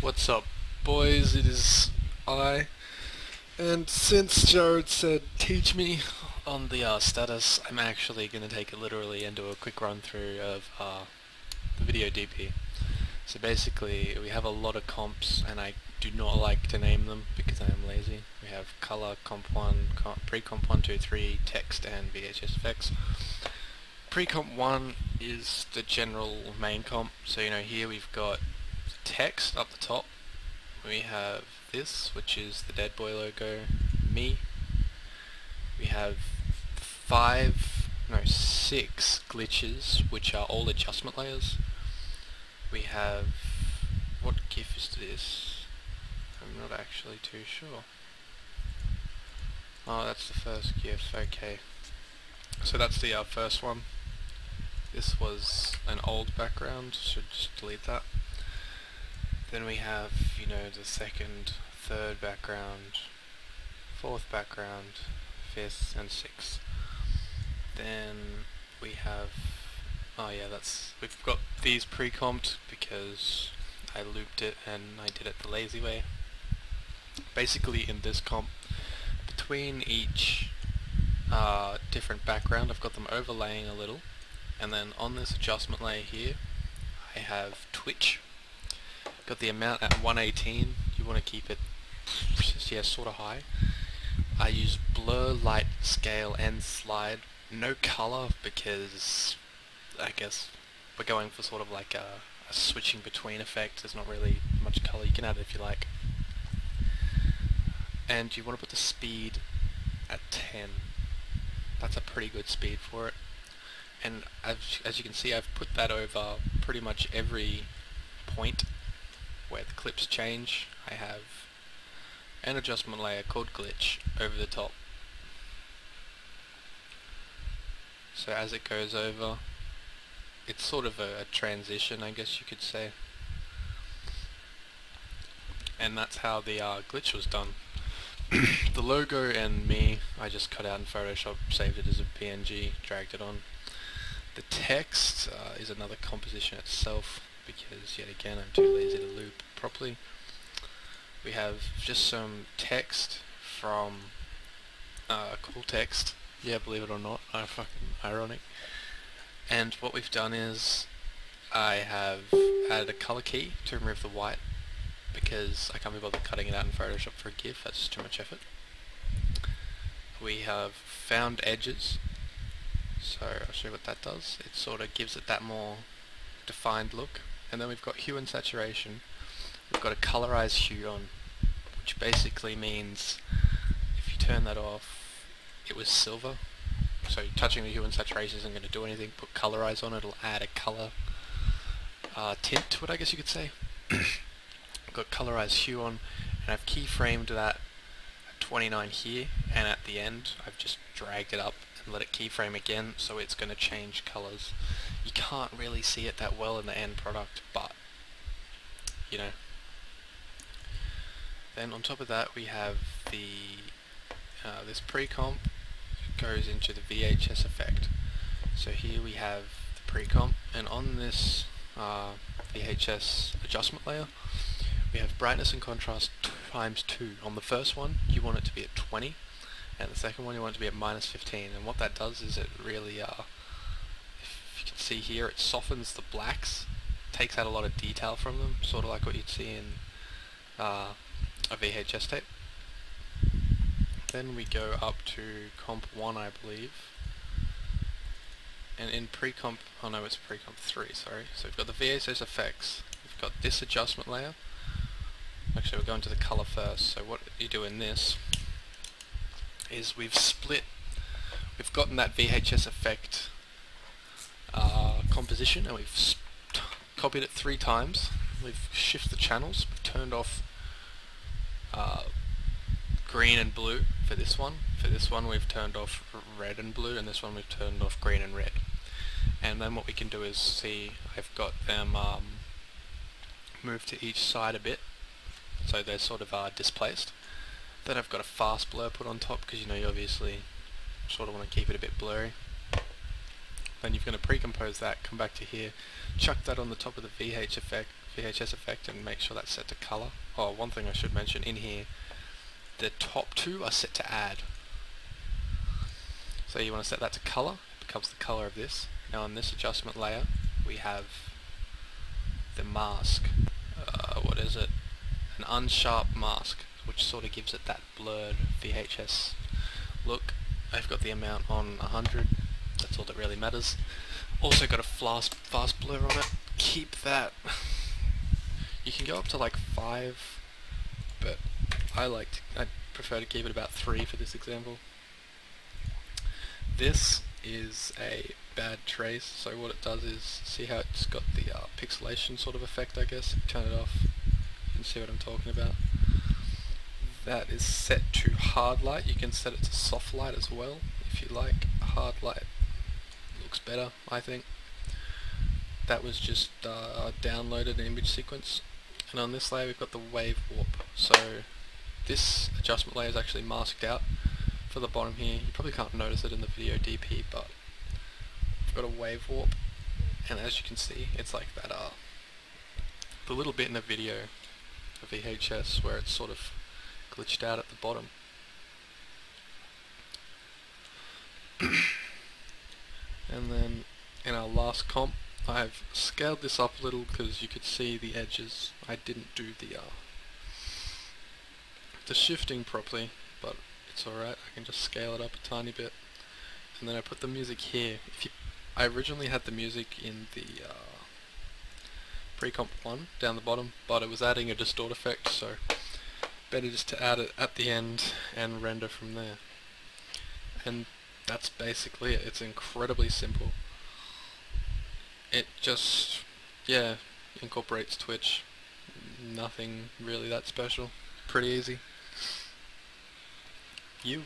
What's up, boys? It is I, and since Jared said teach me on the status, I'm actually going to take it literally and do a quick run through of the video DP. So basically, we have a lot of comps, and I do not like to name them because I am lazy. We have color, comp 1, pre-comp 1, 2, 3, text, and VHS effects. Pre-comp 1 is the general main comp, so here we've got text up the top. We have this, which is the Deadboy logo, me. We have 6 glitches, which are all adjustment layers. We have, what GIF is this? I'm not actually too sure. Oh, that's the first GIF, okay. So that's the first one. This was an old background, should just delete that. Then we have, the second, third background, fourth background, fifth and sixth. Then we have, we've got these pre-comped because I looped it and I did it the lazy way. Basically in this comp, between each different background I've got them overlaying a little, and then on this adjustment layer here I have Twitch. Got the amount at 118, you want to keep it sort of high. I use blur, light, scale and slide, no color because I guess we're going for sort of like a switching between effect. There's not really much color, you can add it if you like. And you want to put the speed at 10. That's a pretty good speed for it. And as you can see, I've put that over pretty much every point where the clips change. I have an adjustment layer called glitch over the top. So as it goes over, it's sort of a transition, I guess you could say. And that's how the glitch was done. The logo and me, I just cut out in Photoshop, saved it as a PNG, dragged it on. The text is another composition itself, because yet again I'm too lazy to loop properly. We have just some text from cool text, yeah, believe it or not, fucking ironic. And what we've done is I have added a color key to remove the white because I can't be bothered cutting it out in Photoshop for a GIF, that's just too much effort. We have found edges, so I'll show you what that does. It sort of gives it that more defined look. And then we've got hue and saturation. We've got a colorize hue on, which basically means if you turn that off, it was silver. So touching the hue and saturation isn't going to do anything. Put colorize on, it'll add a color tint to it, I guess you could say. I've got colorize hue on, and I've keyframed that at 29 here, and at the end I've just dragged it up and let it keyframe again, so it's going to change colors. You can't really see it that well in the end product, but Then on top of that we have this pre-comp goes into the VHS effect. So here we have the pre-comp, and on this VHS adjustment layer we have brightness and contrast times 2. On the first one you want it to be at 20, and the second one you want it to be at -15, and what that does is it really if you can see here, it softens the blacks, takes out a lot of detail from them, sort of like what you'd see in a VHS tape. Then we go up to comp 1, I believe, and in pre-comp, oh no, it's pre-comp 3, sorry. So we've got the VHS effects, we've got this adjustment layer. Actually, we're going to the color first. So what you do in this is we've gotten that VHS effect composition, and we've copied it 3 times. We've shifted the channels, we've turned off green and blue for this one. For this one we've turned off red and blue, and this one we've turned off green and red. And then what we can do is see, I've got them move to each side a bit, so they're sort of displaced. Then I've got a fast blur put on top because you obviously sort of want to keep it a bit blurry. Then you're going to pre-compose that, come back to here, chuck that on the top of the VHS VHS effect and make sure that's set to color. Oh, one thing I should mention in here, the top two are set to add. So you want to set that to color, it becomes the color of this. Now on this adjustment layer, we have the mask. What is it? An unsharp mask, which sort of gives it that blurred VHS look. I've got the amount on 100, that's all that really matters. Also got a fast blur on it. Keep that. You can go up to like 5, but I prefer to keep it about 3 for this example. This is a bad trace, so what it does is, see how it's got the pixelation sort of effect, I guess. Turn it off, you can see what I'm talking about. That is set to hard light. You can set it to soft light as well if you like. Hard light looks better, I think. That was just downloaded an image sequence. And on this layer we've got the wave warp. So this adjustment layer is actually masked out for the bottom here. You probably can't notice it in the video DP, but we've got a wave warp, and as you can see, it's like that the little bit in the video of VHS where it's sort of glitched out at the bottom. And then in our last comp, I've scaled this up a little because you could see the edges. I didn't do the shifting properly, but it's alright. I can just scale it up a tiny bit. And then I put the music here. I originally had the music in the pre-comp 1 down the bottom, but it was adding a distort effect, so better just to add it at the end and render from there. And that's basically it. It's incredibly simple. It just, yeah, incorporates Twitch. Nothing really that special. Pretty easy. You.